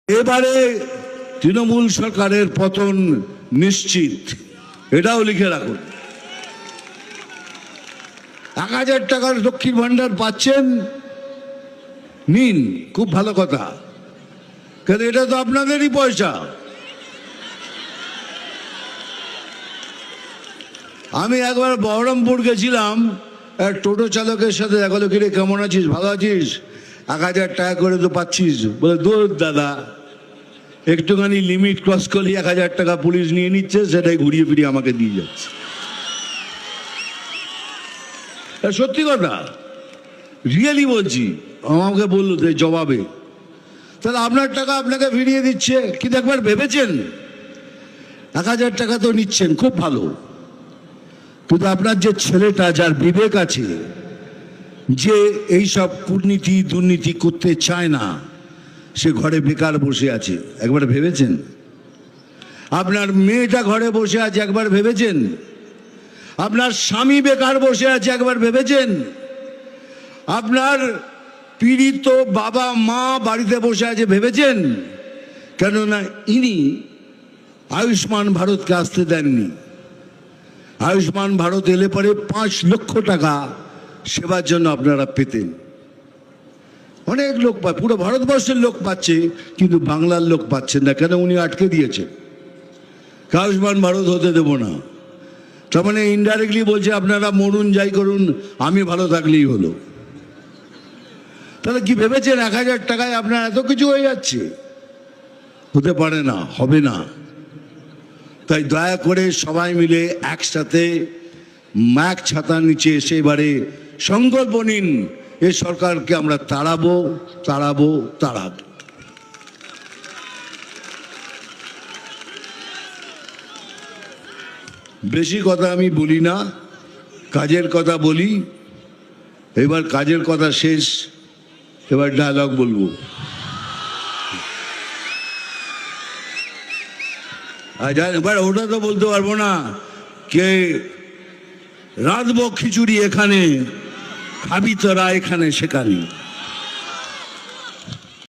এবারে তৃণমূল সরকারের পতন নিশ্চিত, এটাও লিখে রাখুন। 1000 টাকার লক্ষ্মীর ভান্ডার পাচ্ছেন, নিন, খুব ভালো কথা, কিন্তু এটা তো আপনাদেরই পয়সা। আমি একবার বহরমপুর গেছিলাম, এক টোটো চালকের সাথে দেখা হলো, কিরে কেমন আছিস, ভালো আছিস, 1000 টাকা করে তো পাচ্ছিস। বলে দূর দাদা, একটুখানি লিমিট ক্রস করলে 1000 টাকা পুলিশ নিয়ে নিচ্ছে, সেটাই ঘুরিয়ে ফিরিয়ে আমাকে দিয়ে যাচ্ছে। সত্যি কথা, রিয়েলি বলছি। আমাকে বললো জবাবে, তাহলে আপনার টাকা আপনাকে ফিরিয়ে দিচ্ছে, কিন্তু একবার ভেবেছেন 1000 টাকা তো নিচ্ছেন, খুব ভালো, কিন্তু আপনার যে ছেলেটা, যার বিবেক আছে, যে এইসব কূটনীতি দুর্নীতি করতে চায় না, সে ঘরে বেকার বসে আছে, একবার ভেবেছেন? আপনার মেয়েটা ঘরে বসে আছে, একবার ভেবেছেন? আপনার স্বামী বেকার বসে আছে, একবার ভেবেছেন? আপনার পীড়িত বাবা মা বাড়িতে বসে আছে, ভেবেছেন? কেননা ইনি আয়ুষ্মান ভারতকে আসতে দেননি। আয়ুষ্মান ভারত এলে পরে 5 লক্ষ টাকা সেবার জন্য আপনারা পেতেন। অনেক লোক পায়, পুরো ভারতবর্ষের লোক পাচ্ছে, কিন্তু বাংলার লোক পাচ্ছেন না। কেন? উনি আটকে দিয়েছে, আয়ুষ্মান ভারত হতে দেব না। তার মানে ইনডাইরেক্টলি বলছে আপনারা মরুন, যাই করুন, আমি ভালো থাকলেই হলো। তাহলে কি ভেবেছেন 1000 টাকায় আপনার এত কিছু হয়ে যাচ্ছে? হতে পারে না, হবে না। তাই দয়া করে সবাই মিলে একসাথে ম্যাক ছাতার নিচে এসে এবারে সংকল্প নিন, এই সরকারকে আমরা তাড়াবো, তাড়াবো, তাড়াবো। বেশি কথা আমি বলি না, কাজের কথা বলি। এবার কাজের কথা শেষ, এবার ডায়লগ বলবো। এবার ওটা তো বলতে পারবো না, কে রাঁধবো খিচুড়ি এখানে, খাবি তোরা এখানে সেখানে।